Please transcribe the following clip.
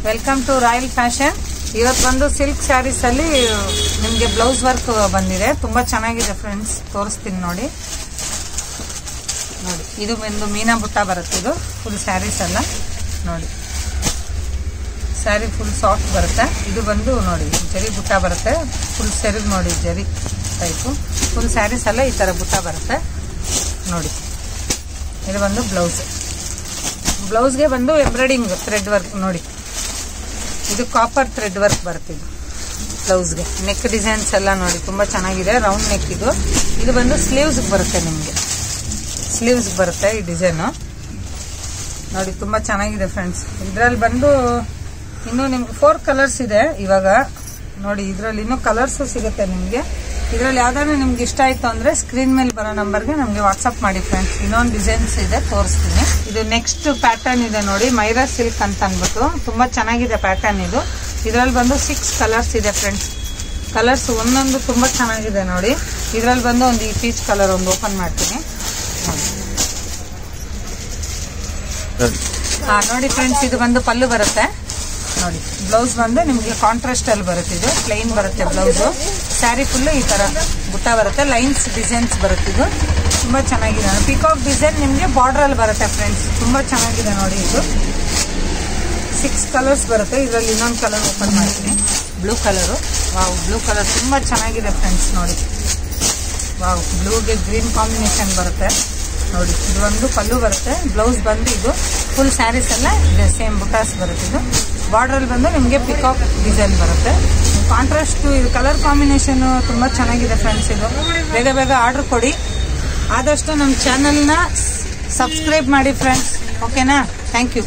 Welcome to royal fashion. ಇವತ್ತು ಬಂದು silk saris ಅಲ್ಲಿ ನಿಮಗೆ ಬ್ಲೌಸ್ ವರ್ಕ್ ಬಂದಿದೆ. ತುಂಬಾ ಚೆನ್ನಾಗಿದೆ ಫ್ರೆಂಡ್ಸ್, ತೋರಿಸ್ತೀನಿ ನೋಡಿ. ನೋಡಿ, ಇದು ಒಂದು ಮೀನಾ ಬುಟ್ಟ ಬರುತ್ತೆ. ಇದು ಫುಲ್ ಸ್ಯಾರೀಸ್ ಎಲ್ಲ ನೋಡಿ, ಸ್ಯಾರಿ ಫುಲ್ ಸಾಫ್ಟ್ ಬರುತ್ತೆ. ಇದು ಬಂದು ನೋಡಿ ಜರಿ ಬುಟ್ಟ ಬರುತ್ತೆ, ಫುಲ್ ಸೆರಗ್ ನೋಡಿ ಜರಿ ಟೈಪು. ಫುಲ್ ಸ್ಯಾರೀಸ್ ಎಲ್ಲ ಈ ತರ ಬುಟ್ಟ ಬರುತ್ತೆ ನೋಡಿ. ಇದು ಬಂದು ಬ್ಲೌಸ್ಗೆ ಬಂದು ಎಂಬ್ರಾಯ್ಡಿಂಗ್ ಥ್ರೆಡ್ ವರ್ಕ್ ನೋಡಿ. ಇದು ಕಾಪರ್ ಥ್ರೆಡ್ ವರ್ಕ್ ಬರುತ್ತೆ. ಇದು ಬ್ಲೌಸ್ಗೆ ನೆಕ್ ಡಿಸೈನ್ಸ್ ಎಲ್ಲ ನೋಡಿ ತುಂಬಾ ಚೆನ್ನಾಗಿದೆ. ರೌಂಡ್ ನೆಕ್ ಇದು. ಇದು ಬಂದು ಸ್ಲೀವ್ಸ್ ಬರುತ್ತೆ, ನಿಮಗೆ ಸ್ಲೀವ್ಸ್ ಬರುತ್ತೆ ಈ ಡಿಸೈನ್ ನೋಡಿ. ತುಂಬಾ ಚೆನ್ನಾಗಿದೆ ಫ್ರೆಂಡ್ಸ್. ಇದ್ರಲ್ಲಿ ಬಂದು ಇನ್ನು ನಿಮ್ಗೆ 4 ಕಲರ್ಸ್ ಇದೆ ಇವಾಗ ನೋಡಿ. ಇದ್ರಲ್ಲಿ ಇನ್ನೂ ಕಲರ್ಸ್ ಸಿಗುತ್ತೆ ನಿಮ್ಗೆ. ಇದ್ರಲ್ಲಿ ಯಾವ್ದಾದ್ರು ನಿಮ್ಗೆ ಇಷ್ಟ ಆಯ್ತು ಅಂದ್ರೆ ಸ್ಕ್ರೀನ್ ಮೇಲೆ ಬರೋ ನಂಬರ್ಗೆ ನಮ್ಗೆ ವಾಟ್ಸ್ಆಪ್ ಮಾಡಿ ಫ್ರೆಂಡ್ಸ್. ಇನ್ನೊಂದು ಡಿಸೈನ್ಸ್ ಇದೆ, ತೋರಿಸ್ತೀನಿ. ಇದು ನೆಕ್ಸ್ಟ್ ಪ್ಯಾಟರ್ನ್ ಇದೆ ನೋಡಿ, ಮೈರಾ ಸಿಲ್ಕ್ ಅಂತ ಅನ್ಬಿಟ್ಟು. ತುಂಬಾ ಚೆನ್ನಾಗಿದೆ ಪ್ಯಾಟರ್ನ್ ಇದು. ಇದ್ರಲ್ಲಿ ಬಂದು 6 ಕಲರ್ಸ್ ಇದೆ ಫ್ರೆಂಡ್ಸ್. ಕಲರ್ಸ್ ಒಂದೊಂದು ತುಂಬಾ ಚೆನ್ನಾಗಿದೆ ನೋಡಿ. ಇದ್ರಲ್ಲಿ ಬಂದು ಒಂದು ಈ ಪೀಚ್ ಕಲರ್ ಒಂದು ಓಪನ್ ಮಾಡ್ತೀನಿ ನೋಡಿ ಫ್ರೆಂಡ್ಸ್. ಇದು ಬಂದು ಪಲ್ಲು ಬರುತ್ತೆ ನೋಡಿ. ಬ್ಲೌಸ್ ಬಂದು ನಿಮ್ಗೆ ಕಾಂಟ್ರಾಸ್ಟ್ ಅಲ್ಲಿ ಬರುತ್ತೆ. ಇದು ಪ್ಲೈನ್ ಬರುತ್ತೆ ಬ್ಲೌಸ್. ಸ್ಯಾರಿ ಫುಲ್ ಈ ತರ ಬುಟ್ಟ ಬರುತ್ತೆ, ಲೈನ್ಸ್ ಡಿಸೈನ್ಸ್ ಬರುತ್ತೆ. ಇದು ತುಂಬಾ ಚೆನ್ನಾಗಿದೆ. ಪಿಕಾಕ್ ಡಿಸೈನ್ ನಿಮ್ಗೆ ಬಾರ್ಡರ್ ಅಲ್ಲಿ ಬರುತ್ತೆ ಫ್ರೆಂಡ್ಸ್. ತುಂಬಾ ಚೆನ್ನಾಗಿದೆ ನೋಡಿ. ಇದು 6 ಕಲರ್ಸ್ ಬರುತ್ತೆ. ಇದರಲ್ಲಿ ಇನ್ನೊಂದು ಕಲರ್ ಓಪನ್ ಮಾಡ್ತೀನಿ, blue colour. Wow, blue colour ತುಂಬಾ ಚೆನ್ನಾಗಿದೆ ಫ್ರೆಂಡ್ಸ್ ನೋಡಿ. ವಾವ್, ಬ್ಲೂಗೆ ಗ್ರೀನ್ ಕಾಂಬಿನೇಷನ್ ಬರುತ್ತೆ ನೋಡಿ. ಇದು ಒಂದು ಪಲ್ಲು ಬರುತ್ತೆ. ಬ್ಲೌಸ್ ಬಂದು ಇದು ಫುಲ್ ಸ್ಯಾರೀಸ್ ಎಲ್ಲ ಇದೆ, ಸೇಮ್ ಬುಟಾಸ್ ಬರುತ್ತೆ. ಇದು ಬಾರ್ಡರ್ ಅಲ್ಲಿ ಬಂದು ನಿಮಗೆ ಪಿಕಾಕ್ ಡಿಸೈನ್ ಬರುತ್ತೆ. ಕಾಂಟ್ರಾಸ್ಟ್ ಇದು ಕಲರ್ ಕಾಂಬಿನೇಷನ್ ತುಂಬಾ ಚೆನ್ನಾಗಿದೆ ಫ್ರೆಂಡ್ಸ್. ಇದು ಬೇಗ ಬೇಗ ಆರ್ಡರ್ ಕೊಡಿ. ಆದಷ್ಟು ನಮ್ಮ ಚಾನೆಲ್ನ ಸಬ್ಸ್ಕ್ರೈಬ್ ಮಾಡಿ ಫ್ರೆಂಡ್ಸ್, ಓಕೆನಾ? Thank you.